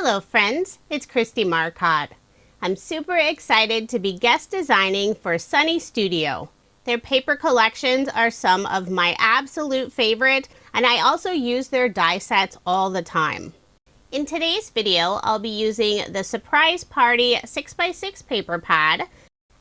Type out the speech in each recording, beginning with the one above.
Hello friends, it's Kristie Marcotte. I'm super excited to be guest designing for Sunny Studio. Their paper collections are some of my absolute favorite, and I also use their die sets all the time. In today's video, I'll be using the Surprise Party 6x6 paper pad.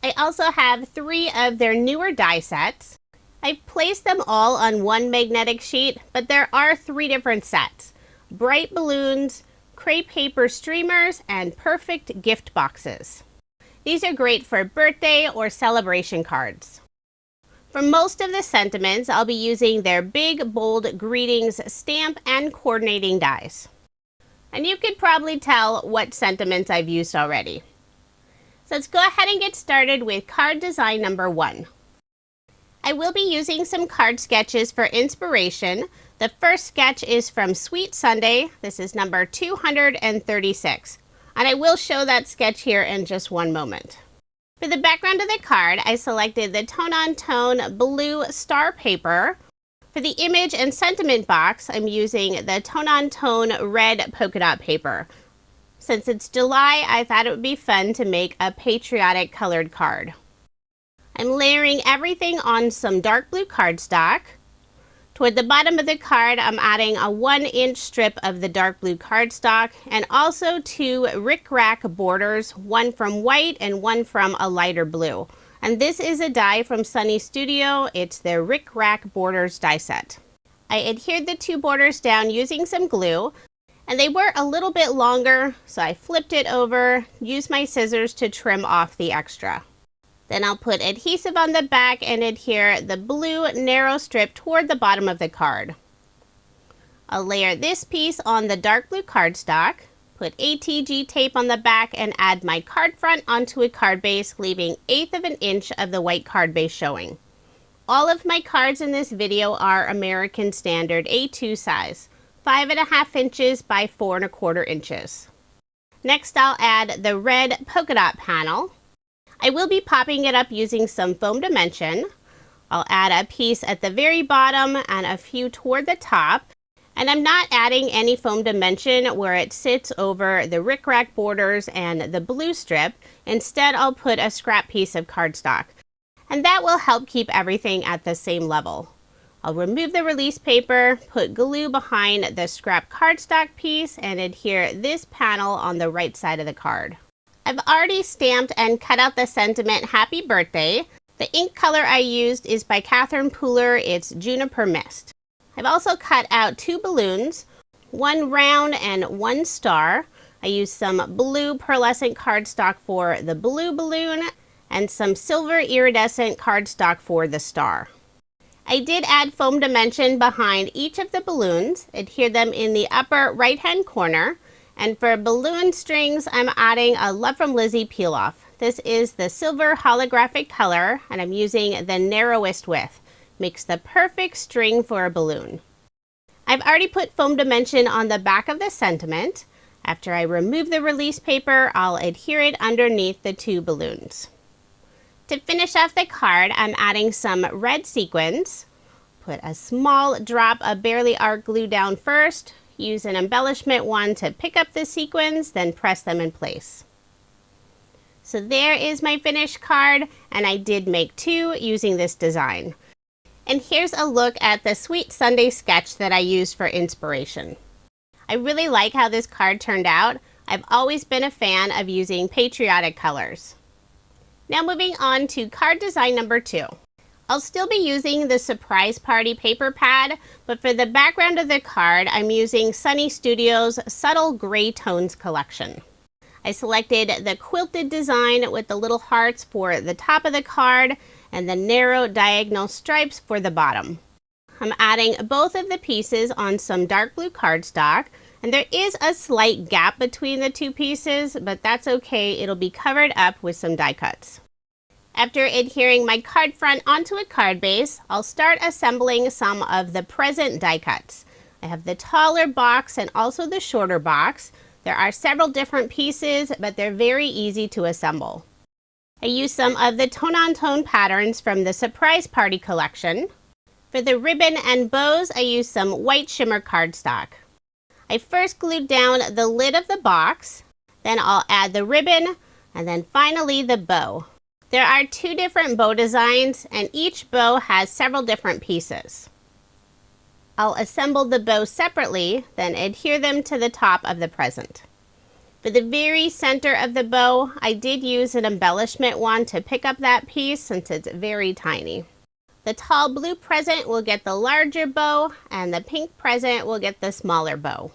I also have 3 of their newer die sets. I've placed them all on one magnetic sheet, but there are 3 different sets: bright balloons, crepe paper streamers, and perfect gift boxes. These are great for birthday or celebration cards. For most of the sentiments, I'll be using their big, bold greetings stamp and coordinating dies. And you could probably tell what sentiments I've used already. So let's go ahead and get started with card design number 1. I will be using some card sketches for inspiration. The first sketch is from Sweet Sunday. This is number 236. And I will show that sketch here in just one moment. For the background of the card, I selected the tone-on-tone blue star paper. For the image and sentiment box, I'm using the tone-on-tone red polka dot paper. Since it's July, I thought it would be fun to make a patriotic colored card. I'm layering everything on some dark blue cardstock. Toward the bottom of the card, I'm adding a 1-inch strip of the dark blue cardstock and also 2 Ric Rac Borders, one from white and one from a lighter blue. And this is a die from Sunny Studio. It's their Ric Rac Borders die set. I adhered the 2 borders down using some glue, and they were a little bit longer, so I flipped it over, used my scissors to trim off the extra. Then I'll put adhesive on the back and adhere the blue narrow strip toward the bottom of the card. I'll layer this piece on the dark blue cardstock, put ATG tape on the back, and add my card front onto a card base, leaving 1/8 of an inch of the white card base showing. All of my cards in this video are American Standard A2 size, 5.5 inches by 4.25 inches. Next, I'll add the red polka dot panel. I will be popping it up using some foam dimension. I'll add a piece at the very bottom and a few toward the top. And I'm not adding any foam dimension where it sits over the Ric Rac Borders and the blue strip. Instead, I'll put a scrap piece of cardstock. And that will help keep everything at the same level. I'll remove the release paper, put glue behind the scrap cardstock piece, and adhere this panel on the right side of the card. I've already stamped and cut out the sentiment Happy Birthday. The ink color I used is by Catherine Pooler. It's Juniper Mist. I've also cut out 2 balloons, one round and one star. I used some blue pearlescent cardstock for the blue balloon and some silver iridescent cardstock for the star. I did add foam dimension behind each of the balloons, adhere them in the upper right-hand corner. And for balloon strings, I'm adding a Love from Lizzie peel-off. This is the silver holographic color, and I'm using the narrowest width. Makes the perfect string for a balloon. I've already put foam dimension on the back of the sentiment. After I remove the release paper, I'll adhere it underneath the 2 balloons. To finish off the card, I'm adding some red sequins. Put a small drop of Barely Art glue down first. Use an embellishment wand to pick up the sequins, then press them in place. So there is my finished card, and I did make 2 using this design. And here's a look at the Sweet Sunday sketch that I used for inspiration. I really like how this card turned out. I've always been a fan of using patriotic colors. Now moving on to card design number 2. I'll still be using the Surprise Party paper pad, but for the background of the card, I'm using Sunny Studio's Subtle Gray Tones collection. I selected the quilted design with the little hearts for the top of the card and the narrow diagonal stripes for the bottom. I'm adding both of the pieces on some dark blue cardstock, and there is a slight gap between the 2 pieces, but that's okay. It'll be covered up with some die cuts. After adhering my card front onto a card base, I'll start assembling some of the present die cuts. I have the taller box and also the shorter box. There are several different pieces, but they're very easy to assemble. I used some of the tone-on-tone patterns from the Surprise Party collection. For the ribbon and bows, I used some white shimmer cardstock. I first glued down the lid of the box, then I'll add the ribbon, and then finally the bow. There are 2 different bow designs, and each bow has several different pieces. I'll assemble the bow separately, then adhere them to the top of the present. For the very center of the bow, I did use an embellishment wand to pick up that piece since it's very tiny. The tall blue present will get the larger bow, and the pink present will get the smaller bow.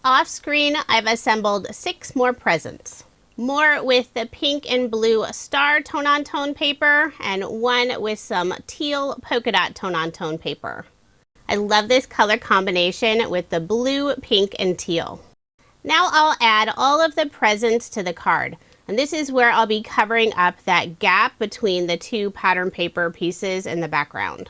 Off screen, I've assembled 6 more presents. More with the pink and blue star tone-on-tone paper, and 1 with some teal polka dot tone-on-tone paper. I love this color combination with the blue, pink, and teal. Now I'll add all of the presents to the card, and this is where I'll be covering up that gap between the 2 pattern paper pieces in the background.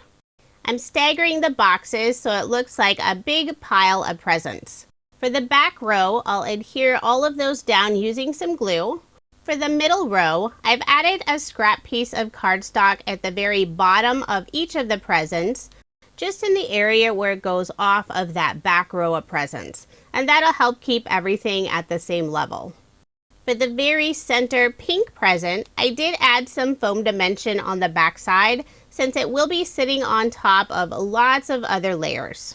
I'm staggering the boxes so it looks like a big pile of presents. For the back row, I'll adhere all of those down using some glue. For the middle row, I've added a scrap piece of cardstock at the very bottom of each of the presents, just in the area where it goes off of that back row of presents, and that'll help keep everything at the same level. For the very center pink present, I did add some foam dimension on the back side since it will be sitting on top of lots of other layers.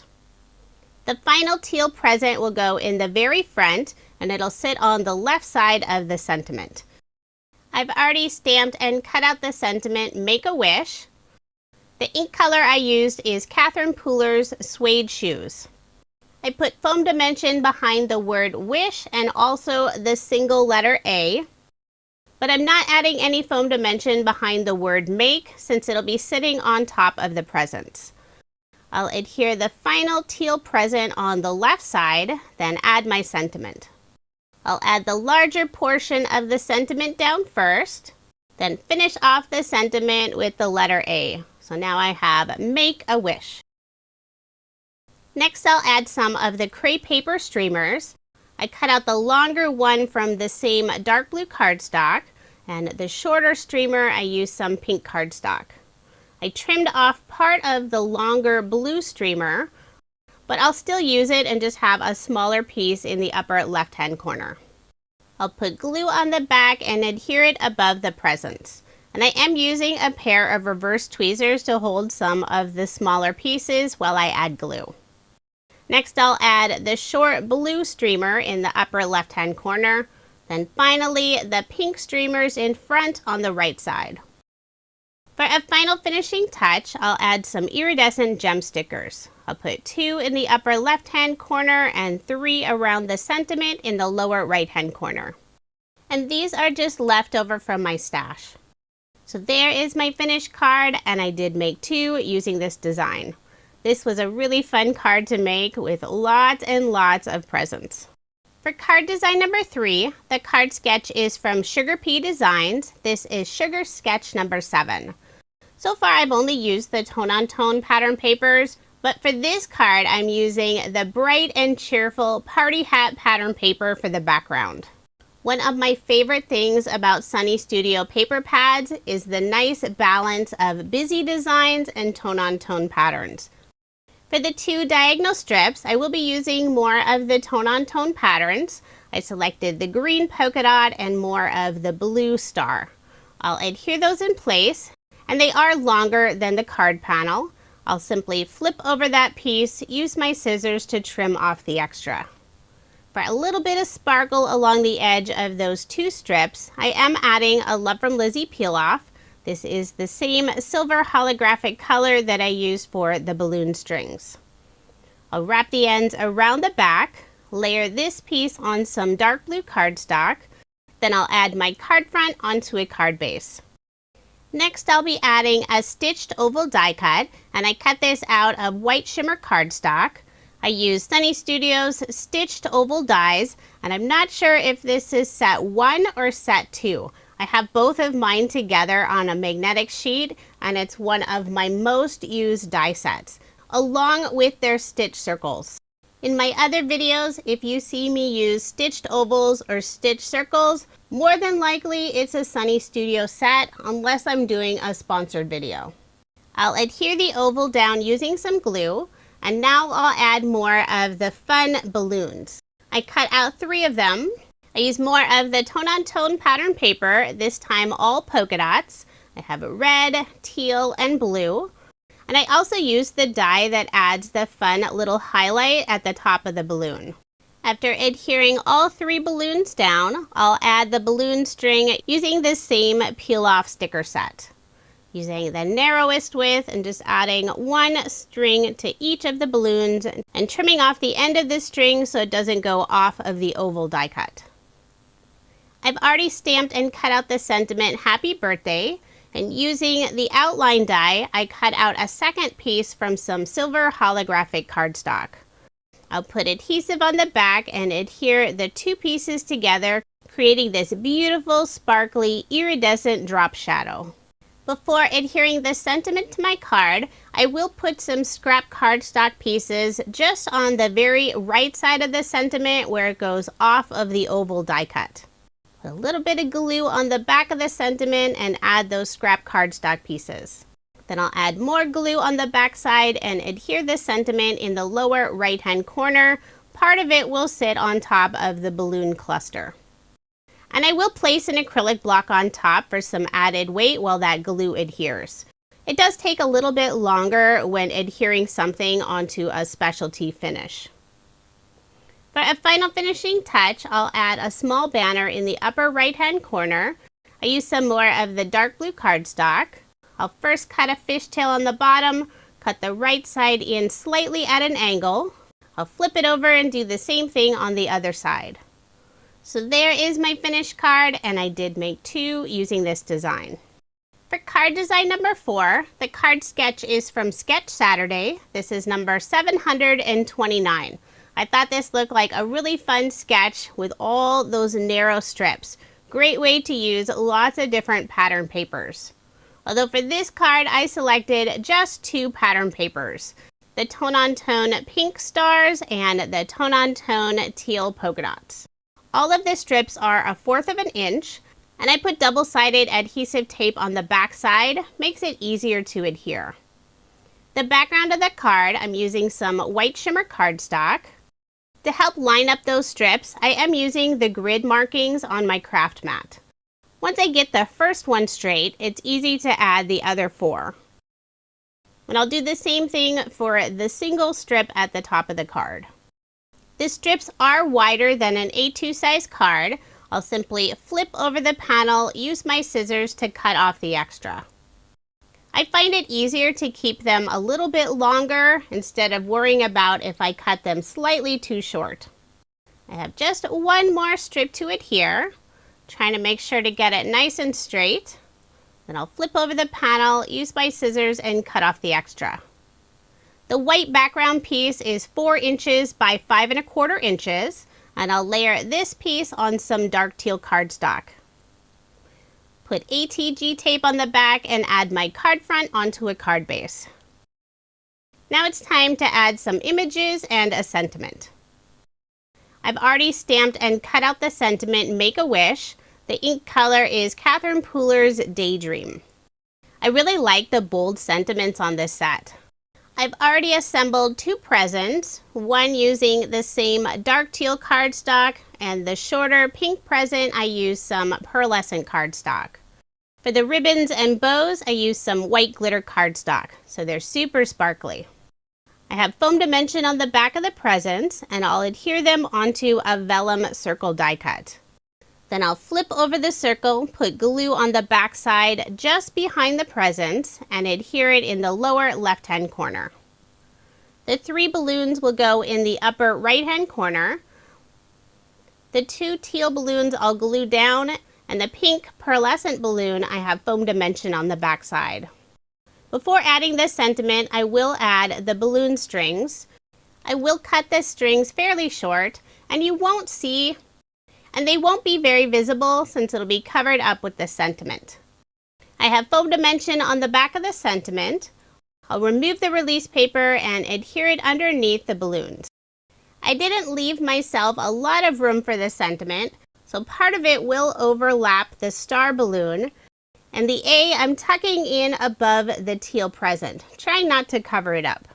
The final teal present will go in the very front, and it'll sit on the left side of the sentiment. I've already stamped and cut out the sentiment Make a Wish. The ink color I used is Catherine Pooler's Suede Shoes. I put foam dimension behind the word wish and also the single letter A, but I'm not adding any foam dimension behind the word make since it'll be sitting on top of the presents. I'll adhere the final teal present on the left side, then add my sentiment. I'll add the larger portion of the sentiment down first, then finish off the sentiment with the letter A. So now I have Make a Wish. Next I'll add some of the crepe paper streamers. I cut out the longer one from the same dark blue cardstock, and the shorter streamer I used some pink cardstock. I trimmed off part of the longer blue streamer, but I'll still use it and just have a smaller piece in the upper left-hand corner. I'll put glue on the back and adhere it above the presents. And I am using a pair of reverse tweezers to hold some of the smaller pieces while I add glue. Next I'll add the short blue streamer in the upper left-hand corner, then finally the pink streamers in front on the right side. For a final finishing touch, I'll add some iridescent gem stickers. I'll put 2 in the upper left-hand corner and 3 around the sentiment in the lower right-hand corner. And these are just left over from my stash. So there is my finished card, and I did make 2 using this design. This was a really fun card to make with lots and lots of presents. For card design number 3, the card sketch is from Sugar Pea Designs. This is Sugar Sketch number 7. So far I've only used the tone-on-tone pattern papers, but for this card I'm using the bright and cheerful party hat pattern paper for the background. One of my favorite things about Sunny Studio paper pads is the nice balance of busy designs and tone-on-tone patterns. For the 2 diagonal strips, I will be using more of the tone-on-tone patterns. I selected the green polka dot and more of the blue star. I'll adhere those in place, and they are longer than the card panel. I'll simply flip over that piece, use my scissors to trim off the extra. For a little bit of sparkle along the edge of those 2 strips, I am adding a Love from Lizzie peel off. This is the same silver holographic color that I used for the balloon strings. I'll wrap the ends around the back, layer this piece on some dark blue cardstock, then I'll add my card front onto a card base. Next I'll be adding a stitched oval die cut, and I cut this out of white shimmer cardstock. I used Sunny Studio's stitched oval dies, and I'm not sure if this is set 1 or set 2. I have both of mine together on a magnetic sheet, and it's one of my most used die sets, along with their stitch circles. In my other videos, if you see me use stitched ovals or stitched circles, more than likely it's a Sunny Studio set, unless I'm doing a sponsored video. I'll adhere the oval down using some glue, and now I'll add more of the fun balloons. I cut out 3 of them. I use more of the tone-on-tone pattern paper, this time all polka dots. I have red, teal, and blue. And I also use the die that adds the fun little highlight at the top of the balloon. After adhering all 3 balloons down, I'll add the balloon string using the same peel-off sticker set. Using the narrowest width and just adding 1 string to each of the balloons and trimming off the end of the string so it doesn't go off of the oval die cut. I've already stamped and cut out the sentiment Happy Birthday, and using the outline die, I cut out a second piece from some silver holographic cardstock. I'll put adhesive on the back and adhere the 2 pieces together, creating this beautiful, sparkly, iridescent drop shadow. Before adhering the sentiment to my card, I will put some scrap cardstock pieces just on the very right side of the sentiment where it goes off of the oval die cut. Put a little bit of glue on the back of the sentiment and add those scrap cardstock pieces. Then I'll add more glue on the back side and adhere the sentiment in the lower right hand corner. Part of it will sit on top of the balloon cluster. And I will place an acrylic block on top for some added weight while that glue adheres. It does take a little bit longer when adhering something onto a specialty finish. For a final finishing touch, I'll add a small banner in the upper right hand corner. I use some more of the dark blue cardstock. I'll first cut a fishtail on the bottom, cut the right side in slightly at an angle. I'll flip it over and do the same thing on the other side. So there is my finished card, and I did make 2 using this design. For card design number 4, the card sketch is from Sketch Saturday. This is number 729. I thought this looked like a really fun sketch with all those narrow strips. Great way to use lots of different pattern papers. Although for this card, I selected just 2 pattern papers. The tone-on-tone pink stars and the tone-on-tone teal polka dots. All of the strips are 1/4 of an inch, and I put double-sided adhesive tape on the back side, makes it easier to adhere. The background of the card, I'm using some white shimmer cardstock. To help line up those strips, I am using the grid markings on my craft mat. Once I get the first one straight, it's easy to add the other 4. And I'll do the same thing for the single strip at the top of the card. The strips are wider than an A2 size card. I'll simply flip over the panel, use my scissors to cut off the extra. I find it easier to keep them a little bit longer instead of worrying about if I cut them slightly too short. I have just 1 more strip to adhere, trying to make sure to get it nice and straight. Then I'll flip over the panel, use my scissors, and cut off the extra. The white background piece is 4 inches by 5 1/4 inches, and I'll layer this piece on some dark teal cardstock. Put ATG tape on the back and add my card front onto a card base. Now it's time to add some images and a sentiment. I've already stamped and cut out the sentiment Make-A-Wish. The ink color is Catherine Pooler's Daydream. I really like the bold sentiments on this set. I've already assembled 2 presents, one using the same dark teal cardstock, and the shorter pink present I used some pearlescent cardstock. For the ribbons and bows, I used some white glitter cardstock, so they're super sparkly. I have foam dimension on the back of the presents, and I'll adhere them onto a vellum circle die cut. Then I'll flip over the circle, put glue on the back side just behind the presents, and adhere it in the lower left-hand corner. The 3 balloons will go in the upper right-hand corner. The 2 teal balloons I'll glue down, and the pink pearlescent balloon I have foam dimension on the back side. Before adding the sentiment, I will add the balloon strings. I will cut the strings fairly short, and you won't see, and they won't be very visible since it'll be covered up with the sentiment. I have foam dimension on the back of the sentiment. I'll remove the release paper and adhere it underneath the balloons. I didn't leave myself a lot of room for the sentiment, so part of it will overlap the star balloon, and the A I'm tucking in above the teal present, trying not to cover it up.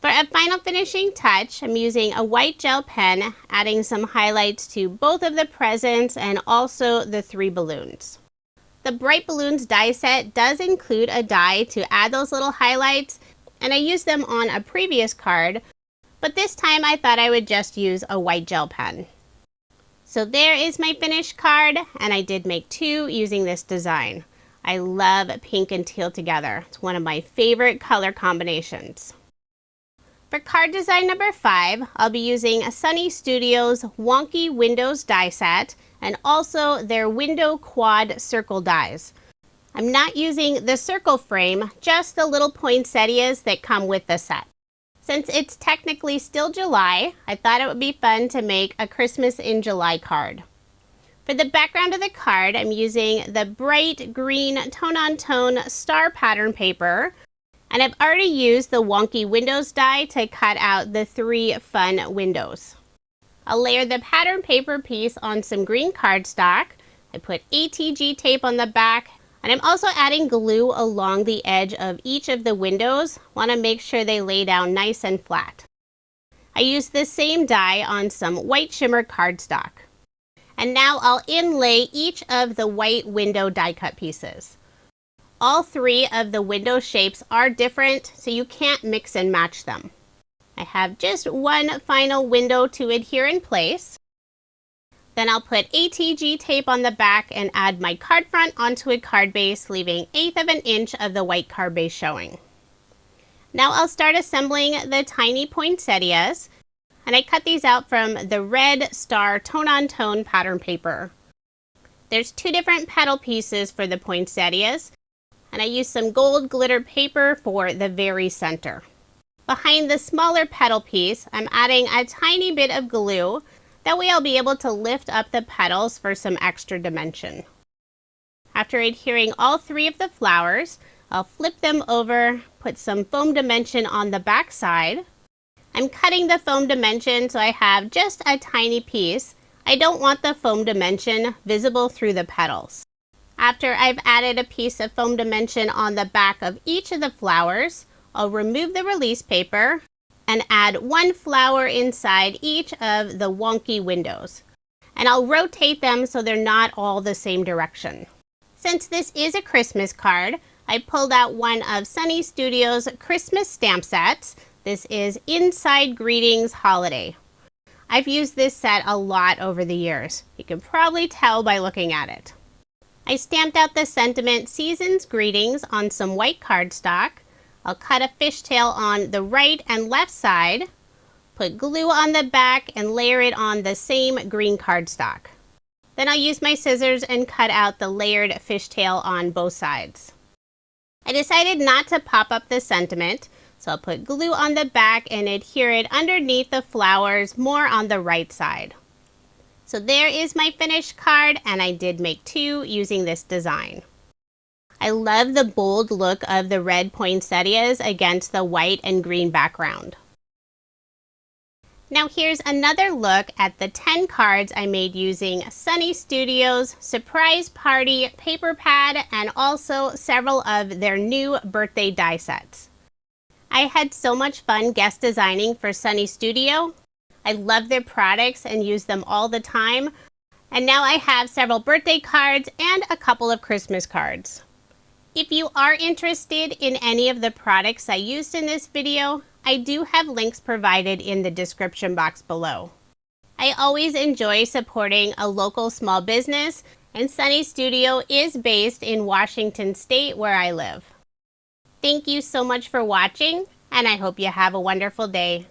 For a final finishing touch, I'm using a white gel pen, adding some highlights to both of the presents and also the 3 balloons. The Bright Balloons die set does include a die to add those little highlights, and I used them on a previous card, but this time I thought I would just use a white gel pen. So there is my finished card, and I did make 2 using this design. I love pink and teal together. It's one of my favorite color combinations. For card design number 5, I'll be using Sunny Studios Wonky Windows die set and also their window quad circle dies. I'm not using the circle frame, just the little poinsettias that come with the set. Since it's technically still July, I thought it would be fun to make a Christmas in July card. For the background of the card, I'm using the bright green tone-on-tone star pattern paper, and I've already used the Wonky Windows die to cut out the 3 fun windows. I'll layer the pattern paper piece on some green cardstock. I put ATG tape on the back, and I'm also adding glue along the edge of each of the windows. Want to make sure they lay down nice and flat. I used the same die on some white shimmer cardstock. And now I'll inlay each of the white window die cut pieces. All 3 of the window shapes are different, so you can't mix and match them. I have just one final window to adhere in place. Then I'll put ATG tape on the back and add my card front onto a card base, leaving 1/8 of an inch of the white card base showing. Now I'll start assembling the tiny poinsettias, and I cut these out from the red star tone-on-tone pattern paper. There's 2 different petal pieces for the poinsettias, and I used some gold glitter paper for the very center. Behind the smaller petal piece, I'm adding a tiny bit of glue. That way I'll be able to lift up the petals for some extra dimension. After adhering all 3 of the flowers, I'll flip them over, put some foam dimension on the back side. I'm cutting the foam dimension so I have just a tiny piece. I don't want the foam dimension visible through the petals. After I've added a piece of foam dimension on the back of each of the flowers, I'll remove the release paper and add 1 flower inside each of the wonky windows. And I'll rotate them so they're not all the same direction. Since this is a Christmas card, I pulled out one of Sunny Studios' Christmas stamp sets. This is Inside Greetings Holiday. I've used this set a lot over the years. You can probably tell by looking at it. I stamped out the sentiment Season's Greetings on some white cardstock. I'll cut a fishtail on the right and left side, put glue on the back, and layer it on the same green cardstock. Then I'll use my scissors and cut out the layered fishtail on both sides. I decided not to pop up the sentiment, so I'll put glue on the back and adhere it underneath the flowers more on the right side. So there is my finished card, and I did make 2 using this design. I love the bold look of the red poinsettias against the white and green background. Now here's another look at the 10 cards I made using Sunny Studios Surprise Party paper pad and also several of their new birthday die sets. I had so much fun guest designing for Sunny Studio. I love their products and use them all the time. And now I have several birthday cards and a couple of Christmas cards. If you are interested in any of the products I used in this video, I do have links provided in the description box below. I always enjoy supporting a local small business, and Sunny Studio is based in Washington State where I live. Thank you so much for watching, and I hope you have a wonderful day.